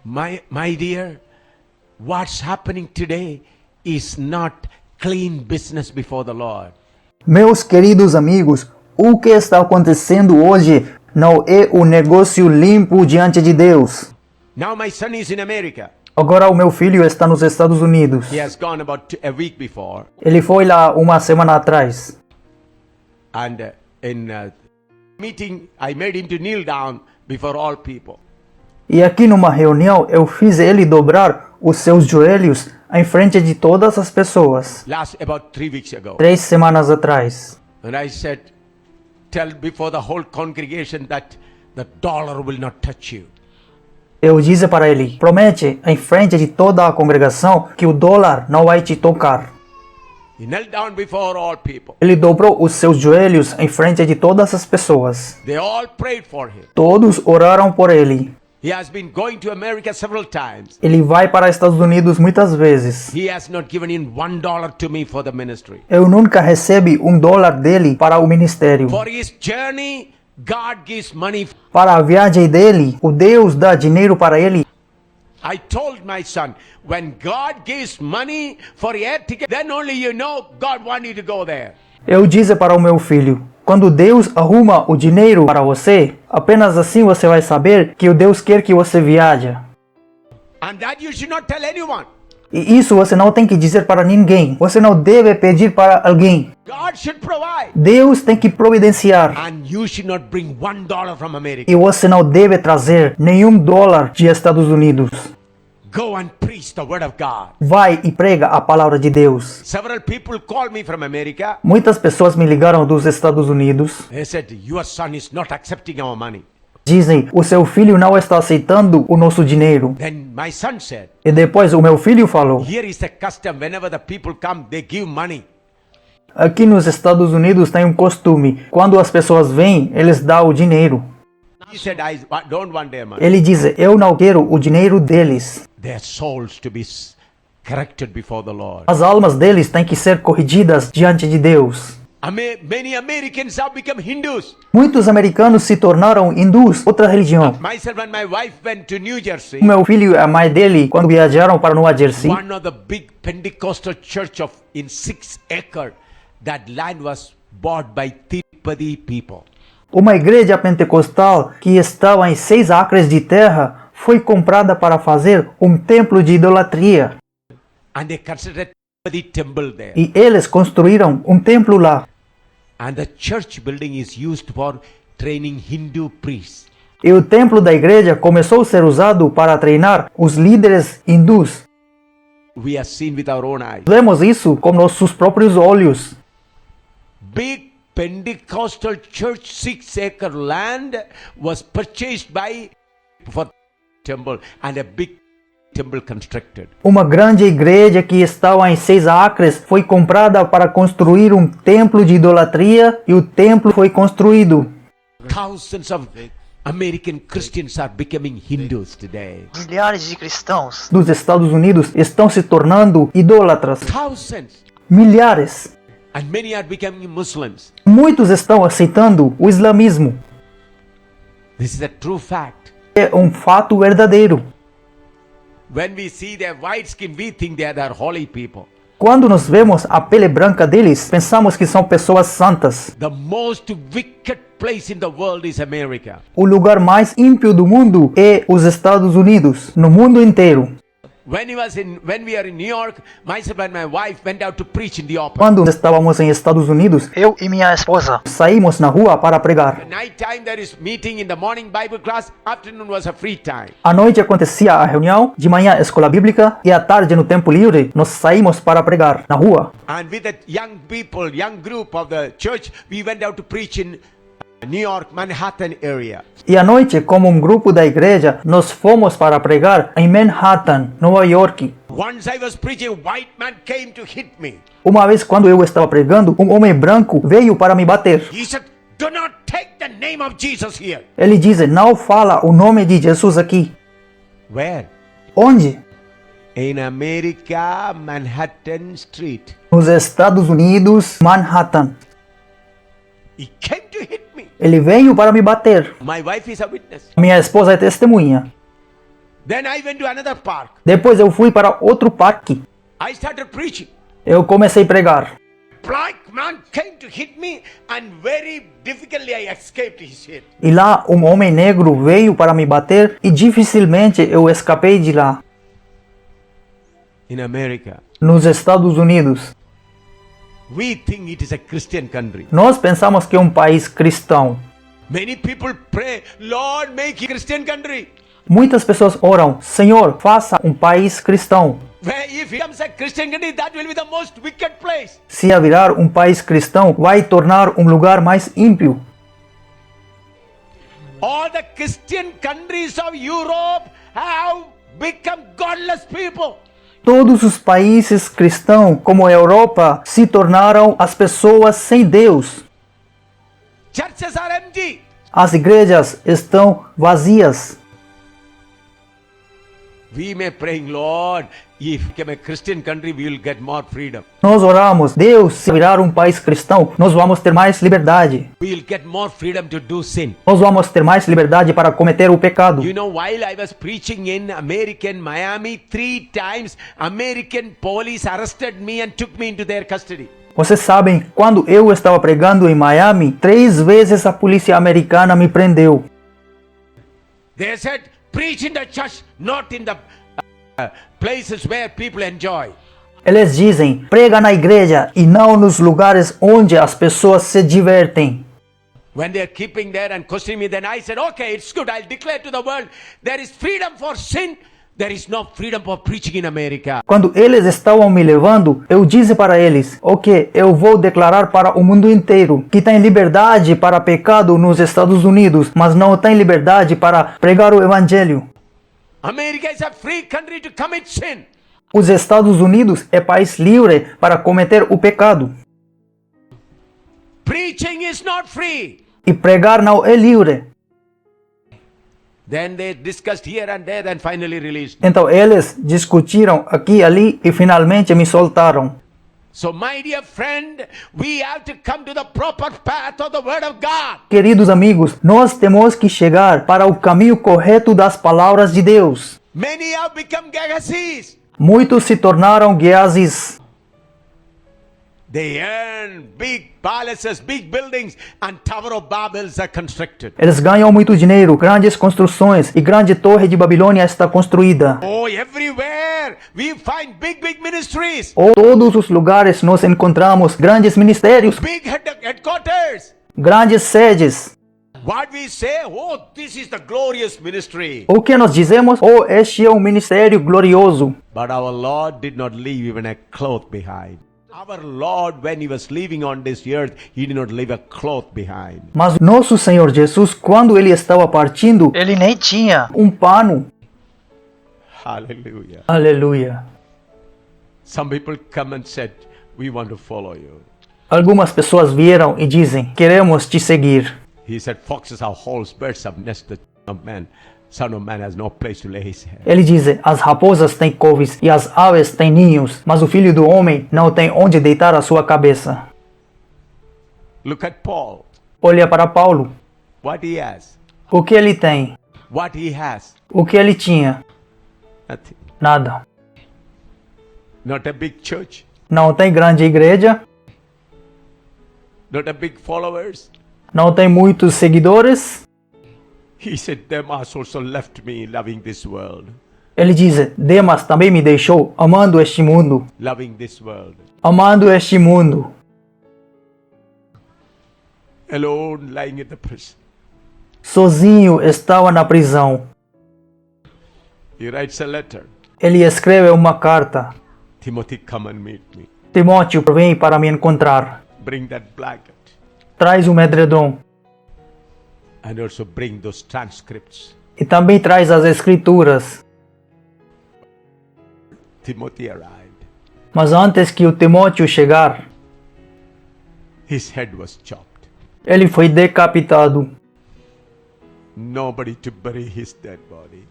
My dear, what's happening today is not clean business before the Lord. Meus queridos amigos, o que está acontecendo hoje não é um negócio limpo diante de Deus. Now my son is in America. Agora o meu filho está nos Estados Unidos. He has gone about a week before. Ele foi lá uma semana atrás. And in meeting, I made him to kneel down before all people. E aqui numa reunião eu fiz ele dobrar os seus joelhos em frente de todas as pessoas. About 3 weeks ago. 3 semanas atrás. And I said, tell before the whole congregation that the dollar will not touch you. Eu disse para ele, promete em frente de toda a congregação que o dólar não vai te tocar. He knelt down before all people. Ele dobrou os seus joelhos em frente de todas as pessoas. They all prayed for him. Todos oraram por ele. He has been going to America several times. Ele vai para Estados Unidos muitas vezes. He has not given in $1 to me for the ministry. Eu nunca recebi $1 dele para o ministério. For his journey, God gives money. Para a viagem dele, o Deus dá dinheiro para ele. I told my son, when God gives money for air ticket, then only you know God wants you to go there. Eu disse para o meu filho, quando Deus arruma o dinheiro para você, apenas assim você vai saber que o Deus quer que você viaje. And that you should not tell anyone. E isso você não tem que dizer para ninguém. Você não deve pedir para alguém. God should provide. Deus tem que providenciar. And you should not bring $1 from America. E você não deve trazer nenhum dólar de Estados Unidos. Go and preach the word of God. Vai e prega a palavra de Deus. Several people called me from America. Muitas pessoas me ligaram dos Estados Unidos. They said, your son is not accepting our money. Dizem, o seu filho não está aceitando o nosso dinheiro. Then my son said, E depois o meu filho falou, here is the custom. Whenever the people come, they give money. aqui nos Estados Unidos tem um costume, quando as pessoas vêm, eles dão o dinheiro. He said, I don't want their money. Ele diz, eu não quero o dinheiro deles. Their souls to be corrected before the Lord. As almas deles têm que ser corrigidas diante de Deus. Many Americans have become Hindus. Muitos americanos se tornaram hindus, outra religião. Myself and my wife went to New Jersey. O meu filho e a mãe dele, quando viajaram para Nova Jersey, One of the big Pentecostal church in 6 acres, that land was bought by Tirupati people. uma igreja pentecostal que estava em 6 acres de terra foi comprada para fazer um templo de idolatria. And they constructed Tirupati temple there. E eles construíram um templo lá. And the church building is used for training Hindu priests. E o templo da igreja começou a ser usado para treinar os líderes hindus. We have seen with our own eyes. Vemos isso com nossos próprios olhos. Big Pentecostal church 6-acre land was purchased for temple and a big temple constructed. Uma grande igreja que estava em 6 acres foi comprada para construir um templo de idolatria e o templo foi construído. Thousands of American Christians are becoming Hindus today. Milhares de cristãos dos Estados Unidos estão se tornando idólatras. Thousands. Milhares. And many are becoming Muslims. Muitos estão aceitando o islamismo. This is a true fact. É um fato verdadeiro. When we see their white skin, we think they are holy people. Quando nós vemos a pele branca deles, pensamos que são pessoas santas. The most wicked place in the world is America. O lugar mais ímpio do mundo é os Estados Unidos, no mundo inteiro. When we are in New York, myself and my wife went out to preach in the open. Quando estávamos em Estados Unidos, eu e minha esposa saímos na rua para pregar. At night time there is meeting in the morning Bible class, afternoon was a free time. À noite acontecia a reunião, de manhã a escola bíblica e à tarde no tempo livre nós saímos para pregar na rua. And with the young people, young group of the church, we went out to preach in New York, Manhattan area. E à noite, como um grupo da igreja, nós fomos para pregar em Manhattan, Nova York. Once I was preaching, a white man came to hit me. Uma vez, quando eu estava pregando, um homem branco veio para me bater. He said, do not take the name of Jesus here. Ele diz, não fala o nome de Jesus aqui. Where? Onde? In America, Manhattan Street. Nos Estados Unidos, Manhattan. He came to hit me. Ele veio para me bater. My wife is a witness. Minha esposa é testemunha. Then I went to another park. Depois eu fui para outro parque. I started preaching. Eu comecei a pregar. Black man came to hit me and very difficultly I escaped his hit. E lá um homem negro veio para me bater e dificilmente eu escapei de lá. In America, Nos Estados Unidos, we think it is a Christian country. nós pensamos que é um país cristão. Many people pray, Lord, make it a Christian country. Muitas pessoas oram, Senhor, faça um país cristão. Where if it becomes a Christian country, that will be the most wicked place. Se virar um país cristão, vai tornar um lugar mais ímpio. All the Christian countries of Europe have become godless people. Todos os países cristãos, como a Europa, se tornaram as pessoas sem Deus. Churches are empty. As igrejas estão vazias. We may praying, Lord, if become a Christian country, we will get more freedom. Nós oramos, Deus, se virar um país cristão, nós vamos ter mais liberdade. We will get more freedom to do sin. Nós vamos ter mais liberdade para cometer o pecado. You know, while I was preaching in Miami, 3 times American police arrested me and took me into their custody. Vocês sabem, quando eu estava pregando em Miami, 3 vezes a polícia americana me prendeu. They said, preach in the church, not in the places where people enjoy. Eles dizem, prega na igreja e não nos lugares onde as pessoas se divertem. When they are keeping there and questioning me, then I said, okay, it's good. I'll declare to the world, there is freedom for sin, There is no freedom for preaching in America. Quando eles estavam me levando, eu disse para eles: ok, eu vou declarar para o mundo inteiro que tem liberdade para pecado nos Estados Unidos, mas não tem liberdade para pregar o Evangelho. America is a free country to commit sin. Os Estados Unidos é país livre para cometer o pecado. Preaching is not free. E pregar não é livre. Then they discussed here and there, then finally released. Então eles discutiram aqui e ali e finalmente me soltaram. So my dear friend, we have to come to the proper path of the Word of God. Queridos amigos, nós temos que chegar para o caminho correto das palavras de Deus. Many have become Gagasis. Muitos se tornaram Geazis. They earn big palaces, big buildings, and Tower of Babels are constructed. Eles ganham muito dinheiro, grandes construções e grande torre de Babilônia está construída. Oh, everywhere we find big ministries, Em todos os lugares nós encontramos grandes ministérios, big headquarters. grandes sedes. What we say, oh, this is the glorious ministry. O que nós dizemos? Oh, este é um ministério glorioso. But our Lord did not leave even a cloth behind. Our Lord, when He was living on this earth, He did not leave a cloth behind. Mas nosso Senhor Jesus, quando ele estava partindo, ele nem tinha um pano. Hallelujah. Aleluia. Some people come and said, we want to follow you. Algumas pessoas vieram e dizem: queremos te seguir. He said, foxes have holes, birds have nests, the Son of Man has no place to lay his head. Ele diz: as raposas têm coves e as aves têm ninhos, mas o Filho do Homem não tem onde deitar a sua cabeça. Look at Paul. Olha para Paulo. What he has. O que ele tem? What he has. O que ele tinha? Nothing. Nada. Not a big church. Não tem grande igreja. Not a big followers. Não tem muitos seguidores. He said, Demas also left me loving this world. Ele diz: Demas também me deixou amando este mundo. Loving this world. Amando este mundo. Alone, lying in the prison. Sozinho estava na prisão. He writes a letter. Ele escreve uma carta. Timothy, come and meet me. Timóteo, vem para me encontrar. Bring that blanket. Traz o edredom. And also bring those transcripts. E também traz as escrituras. Timothy arrived. Mas antes que o Timóteo chegar, His head was chopped. ele foi decapitado. Nobody to bury his dead body.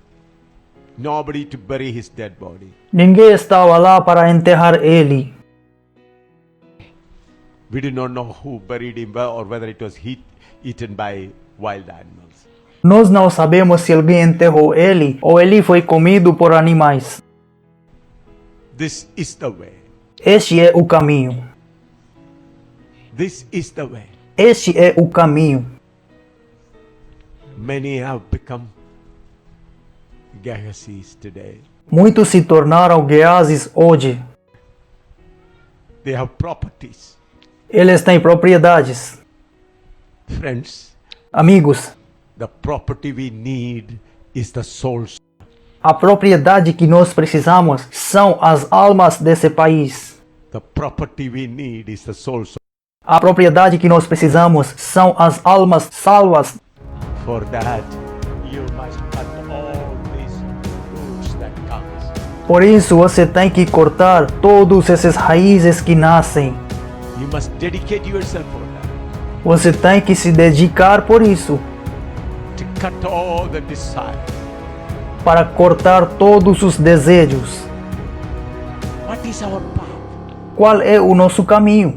Nobody to bury his dead body. Ninguém estava lá para enterrar ele. We do not know who buried him or whether it was eaten by wild animals. Nós não sabemos se alguém enterrou ele ou ele foi comido por animais. This is the way. Este é o caminho. This is the way. Este é o caminho. Many have become Gagasis today. Muitos se tornaram Geazis hoje. They have properties. Eles têm propriedades. Friends, Amigos, the property we need is the souls. a propriedade que nós precisamos são as almas desse país. The property we need is the souls. A propriedade que nós precisamos são as almas salvas. For that, you must cut all these roots that comes. Por isso você tem que cortar todos esses raízes que nascem. You must dedicate yourself for that. Você tem que se dedicar por isso, To cut all the desires. para cortar todos os desejos. What is our path? Qual é o nosso caminho?